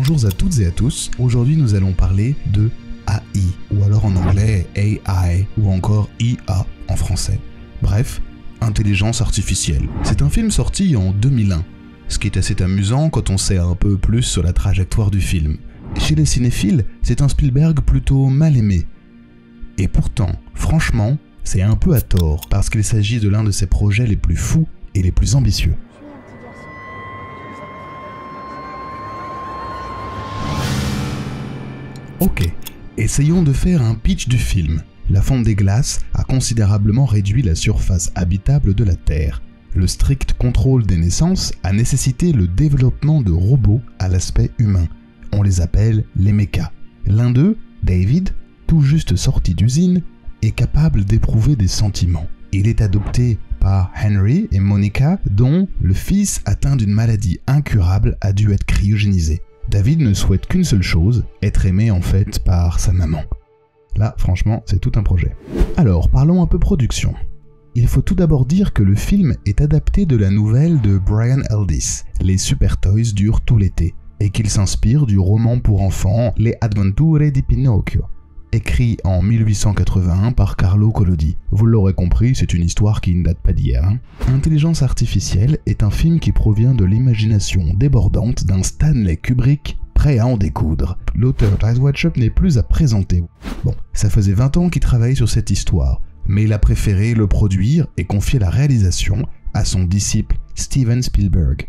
Bonjour à toutes et à tous, aujourd'hui nous allons parler de AI, ou alors en anglais AI, ou encore IA en français. Bref, intelligence artificielle. C'est un film sorti en 2001, ce qui est assez amusant quand on sait un peu plus sur la trajectoire du film. Chez les cinéphiles, c'est un Spielberg plutôt mal aimé. Et pourtant, franchement, c'est un peu à tort, parce qu'il s'agit de l'un de ses projets les plus fous et les plus ambitieux. Ok, essayons de faire un pitch du film. La fonte des glaces a considérablement réduit la surface habitable de la Terre. Le strict contrôle des naissances a nécessité le développement de robots à l'aspect humain. On les appelle les mechas. L'un d'eux, David, tout juste sorti d'usine, est capable d'éprouver des sentiments. Il est adopté par Henry et Monica, dont le fils atteint d'une maladie incurable a dû être cryogénisé. David ne souhaite qu'une seule chose, être aimé en fait par sa maman. Là, franchement, c'est tout un projet. Alors, parlons un peu production. Il faut tout d'abord dire que le film est adapté de la nouvelle de Brian Aldiss, Les Super Toys durent tout l'été, et qu'il s'inspire du roman pour enfants Les Avventure di Pinocchio, écrit en 1881 par Carlo Collodi. Vous l'aurez compris, c'est une histoire qui ne date pas d'hier. Intelligence artificielle est un film qui provient de l'imagination débordante d'un Stanley Kubrick prêt à en découdre. L'auteur d'Eyes Wide Shut n'est plus à présenter. Bon, ça faisait 20 ans qu'il travaillait sur cette histoire, mais il a préféré le produire et confier la réalisation à son disciple Steven Spielberg.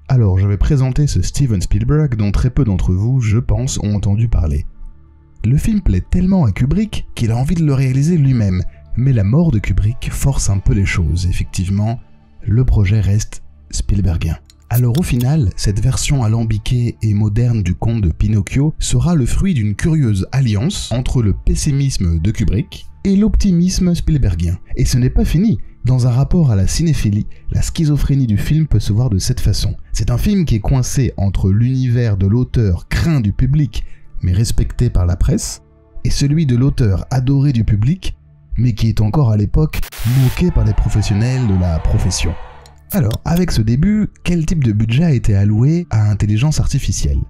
Alors, je vais présenter ce Steven Spielberg dont très peu d'entre vous, je pense, ont entendu parler. Le film plaît tellement à Kubrick qu'il a envie de le réaliser lui-même, mais la mort de Kubrick force un peu les choses. Effectivement, le projet reste Spielbergien. Alors au final, cette version alambiquée et moderne du conte de Pinocchio sera le fruit d'une curieuse alliance entre le pessimisme de Kubrick et l'optimisme Spielbergien. Et ce n'est pas fini. Dans un rapport à la cinéphilie, la schizophrénie du film peut se voir de cette façon. C'est un film qui est coincé entre l'univers de l'auteur craint du public, mais respecté par la presse, et celui de l'auteur adoré du public, mais qui est encore à l'époque moqué par les professionnels de la profession. Alors, avec ce début, quel type de budget a été alloué à intelligence artificielle ?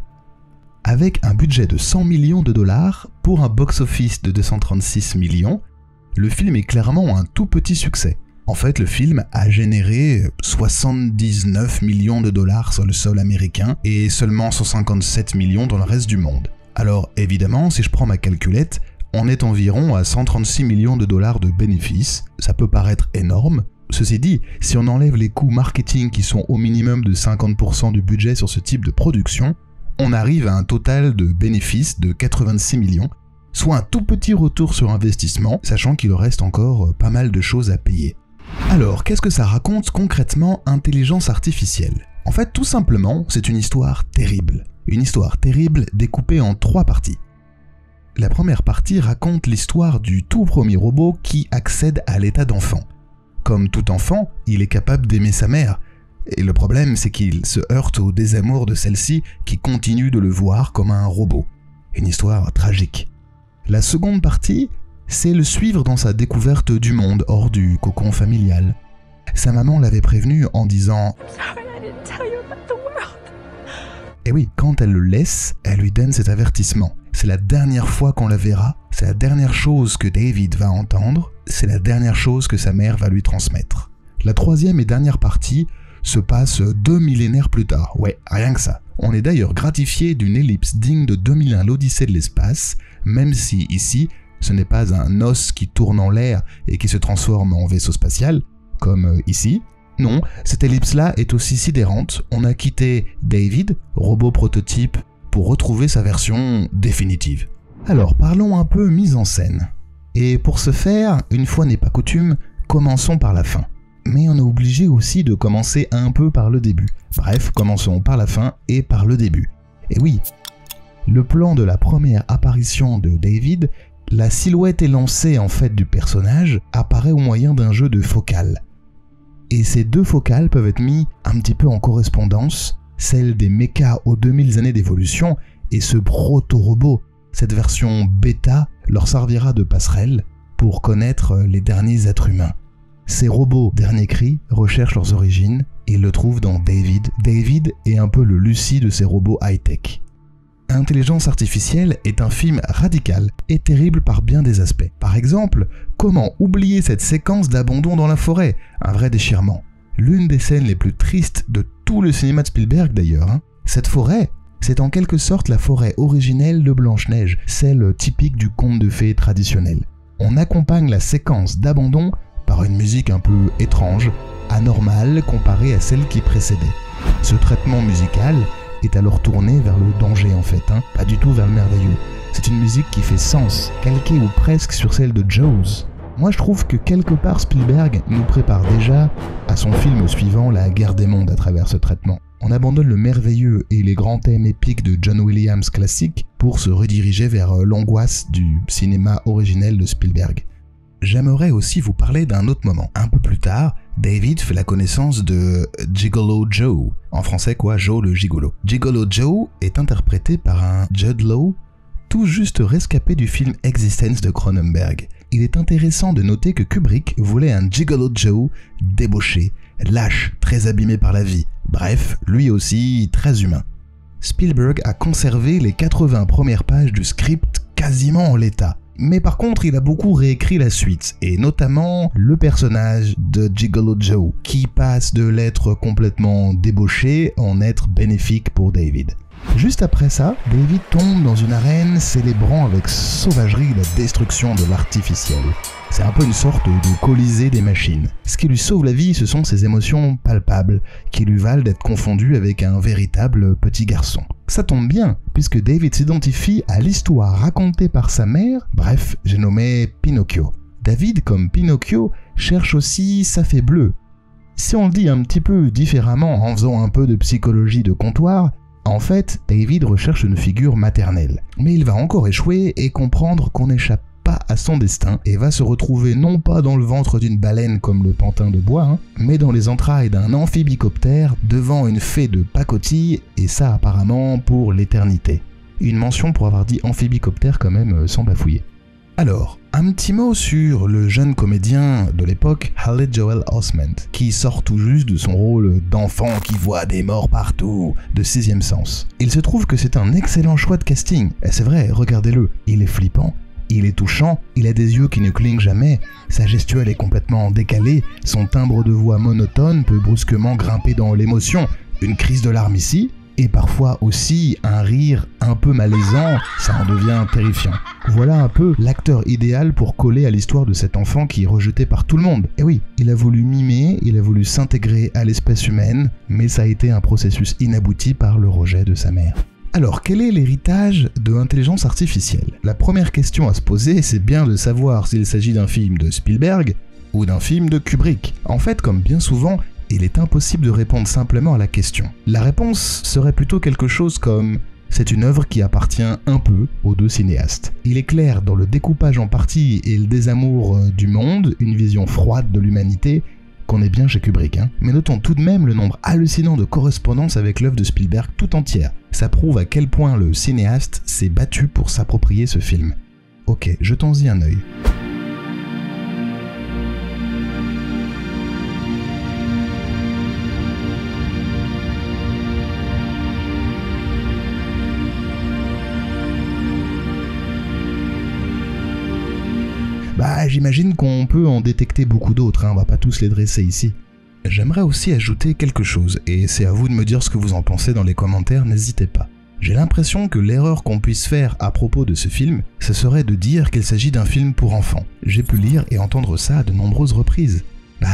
Avec un budget de 100 millions de dollars pour un box-office de 236 millions, le film est clairement un tout petit succès. En fait, le film a généré 79 millions de dollars sur le sol américain et seulement 157 millions dans le reste du monde. Alors évidemment, si je prends ma calculette, on est environ à 136 millions de dollars de bénéfices. Ça peut paraître énorme. Ceci dit, si on enlève les coûts marketing qui sont au minimum de 50% du budget sur ce type de production, on arrive à un total de bénéfices de 86 millions, soit un tout petit retour sur investissement, sachant qu'il reste encore pas mal de choses à payer. Alors, qu'est-ce que ça raconte concrètement intelligence artificielle ? En fait, tout simplement, c'est une histoire terrible. Une histoire terrible découpée en 3 parties. La première partie raconte l'histoire du tout premier robot qui accède à l'état d'enfant. Comme tout enfant, il est capable d'aimer sa mère, et le problème c'est qu'il se heurte au désamour de celle-ci qui continue de le voir comme un robot. Une histoire tragique. La seconde partie, c'est le suivre dans sa découverte du monde hors du cocon familial. Sa maman l'avait prévenu en disant et oui, quand elle le laisse, elle lui donne cet avertissement. C'est la dernière fois qu'on la verra, c'est la dernière chose que David va entendre, c'est la dernière chose que sa mère va lui transmettre. La troisième et dernière partie se passe 2 millénaires plus tard. Ouais, rien que ça. On est d'ailleurs gratifié d'une ellipse digne de 2001 l'Odyssée de l'espace, même si ici, ce n'est pas un os qui tourne en l'air et qui se transforme en vaisseau spatial, comme ici. Non, cette ellipse-là est aussi sidérante. On a quitté David, robot prototype, pour retrouver sa version définitive. Alors, parlons un peu mise en scène. Et pour ce faire, une fois n'est pas coutume, commençons par la fin. Mais on est obligé aussi de commencer un peu par le début. Bref, commençons par la fin et par le début. Et oui, le plan de la première apparition de David, la silhouette élancée en fait du personnage, apparaît au moyen d'un jeu de focales. Et ces 2 focales peuvent être mis un petit peu en correspondance, celle des mechas aux 2000 années d'évolution et ce proto-robot. Cette version bêta leur servira de passerelle pour connaître les derniers êtres humains. Ces robots, dernier cri, recherchent leurs origines et le trouvent dans David. David est un peu le Lucie de ces robots high-tech. Intelligence artificielle est un film radical et terrible par bien des aspects. Par exemple, comment oublier cette séquence d'abandon dans la forêt? Un vrai déchirement. L'une des scènes les plus tristes de tout le cinéma de Spielberg d'ailleurs. Cette forêt, c'est en quelque sorte la forêt originelle de Blanche-Neige, celle typique du conte de fées traditionnel. On accompagne la séquence d'abandon par une musique un peu étrange, anormale comparée à celle qui précédait. Ce traitement musical est alors tourné vers le danger en fait, pas du tout vers le merveilleux. C'est une musique qui fait sens, calquée ou presque sur celle de Jaws. Moi je trouve que quelque part Spielberg nous prépare déjà à son film suivant, La Guerre des mondes, à travers ce traitement. On abandonne le merveilleux et les grands thèmes épiques de John Williams classiques pour se rediriger vers l'angoisse du cinéma originel de Spielberg. J'aimerais aussi vous parler d'un autre moment. Un peu plus tard, David fait la connaissance de Gigolo Joe. En français quoi, Joe le gigolo. Gigolo Joe est interprété par un Jude Law tout juste rescapé du film Existence de Cronenberg. Il est intéressant de noter que Kubrick voulait un Gigolo Joe débauché, lâche, très abîmé par la vie. Bref, lui aussi très humain. Spielberg a conservé les 80 premières pages du script quasiment en l'état. Mais par contre, il a beaucoup réécrit la suite, et notamment le personnage de Gigolo Joe, qui passe de l'être complètement débauché en être bénéfique pour David. Juste après ça, David tombe dans une arène célébrant avec sauvagerie la destruction de l'artificiel. C'est un peu une sorte de colisée des machines. Ce qui lui sauve la vie, ce sont ses émotions palpables, qui lui valent d'être confondu avec un véritable petit garçon. Ça tombe bien, puisque David s'identifie à l'histoire racontée par sa mère, bref, j'ai nommé Pinocchio. David, comme Pinocchio, cherche aussi sa fée bleue. Si on le dit un petit peu différemment en faisant un peu de psychologie de comptoir, en fait, David recherche une figure maternelle. Mais il va encore échouer et comprendre qu'on n'échappe pas à son destin et va se retrouver non pas dans le ventre d'une baleine comme le pantin de bois, mais dans les entrailles d'un amphibicoptère devant une fée de pacotille, et ça apparemment pour l'éternité. Une mention pour avoir dit amphibicoptère quand même sans bafouiller. Alors, un petit mot sur le jeune comédien de l'époque, Haley Joel Osment, qui sort tout juste de son rôle d'enfant qui voit des morts partout, de Sixième Sens. Il se trouve que c'est un excellent choix de casting, et c'est vrai, regardez-le, il est flippant, il est touchant, il a des yeux qui ne clignent jamais, sa gestuelle est complètement décalée, son timbre de voix monotone peut brusquement grimper dans l'émotion, une crise de larmes ici, et parfois aussi un rire un peu malaisant, ça en devient terrifiant. Voilà un peu l'acteur idéal pour coller à l'histoire de cet enfant qui est rejeté par tout le monde. Et oui, il a voulu mimer, il a voulu s'intégrer à l'espèce humaine, mais ça a été un processus inabouti par le rejet de sa mère. Alors, quel est l'héritage de l'intelligence artificielle? La première question à se poser, c'est bien de savoir s'il s'agit d'un film de Spielberg ou d'un film de Kubrick. En fait, comme bien souvent, il est impossible de répondre simplement à la question. La réponse serait plutôt quelque chose comme « c'est une œuvre qui appartient un peu aux deux cinéastes ». Il est clair dans le découpage en parties et le désamour du monde, une vision froide de l'humanité, qu'on est bien chez Kubrick. Mais notons tout de même le nombre hallucinant de correspondances avec l'œuvre de Spielberg tout entière. Ça prouve à quel point le cinéaste s'est battu pour s'approprier ce film. Ok, jetons-y un œil. J'imagine qu'on peut en détecter beaucoup d'autres, on va pas tous les dresser ici. J'aimerais aussi ajouter quelque chose, et c'est à vous de me dire ce que vous en pensez dans les commentaires, n'hésitez pas. J'ai l'impression que l'erreur qu'on puisse faire à propos de ce film, ce serait de dire qu'il s'agit d'un film pour enfants. J'ai pu lire et entendre ça à de nombreuses reprises.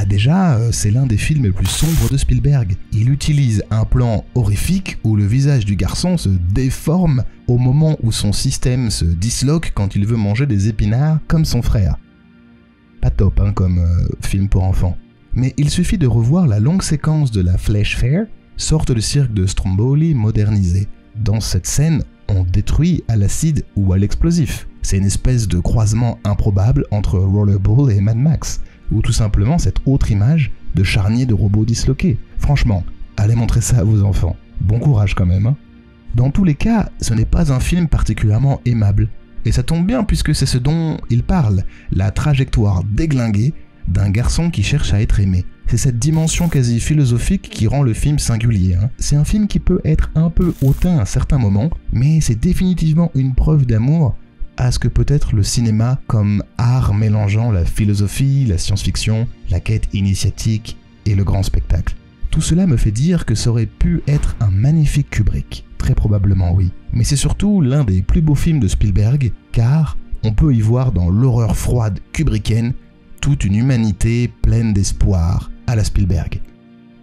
Déjà, c'est l'un des films les plus sombres de Spielberg. Il utilise un plan horrifique où le visage du garçon se déforme au moment où son système se disloque quand il veut manger des épinards comme son frère. Pas top comme film pour enfants. Mais il suffit de revoir la longue séquence de la Flesh Fair, sorte de cirque de Stromboli modernisé. Dans cette scène, on détruit à l'acide ou à l'explosif. C'est une espèce de croisement improbable entre Rollerball et Mad Max, ou tout simplement cette autre image de charnier de robots disloqués. Franchement, allez montrer ça à vos enfants. Bon courage quand même. Dans tous les cas, ce n'est pas un film particulièrement aimable. Et ça tombe bien puisque c'est ce dont il parle, la trajectoire déglinguée d'un garçon qui cherche à être aimé. c'est cette dimension quasi philosophique qui rend le film singulier. C'est un film qui peut être un peu hautain à certains moments, mais c'est définitivement une preuve d'amour à ce que peut être le cinéma comme art mélangeant la philosophie, la science-fiction, la quête initiatique et le grand spectacle. Tout cela me fait dire que ça aurait pu être un magnifique Kubrick. Très probablement oui. Mais c'est surtout l'un des plus beaux films de Spielberg, car on peut y voir dans l'horreur froide kubrickienne toute une humanité pleine d'espoir à la Spielberg.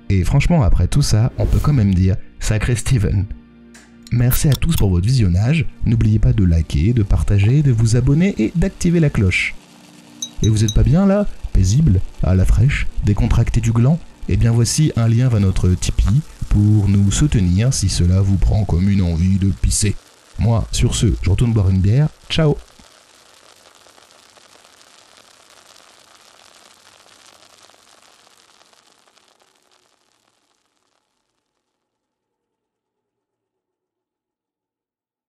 Et franchement, après tout ça, on peut quand même dire sacré Steven. Merci à tous pour votre visionnage, n'oubliez pas de liker, de partager, de vous abonner et d'activer la cloche. Et vous êtes pas bien là, paisible, à la fraîche, décontracté du gland? Eh bien voici un lien vers notre Tipeee pour nous soutenir si cela vous prend comme une envie de pisser. Moi, sur ce, je retourne boire une bière, ciao!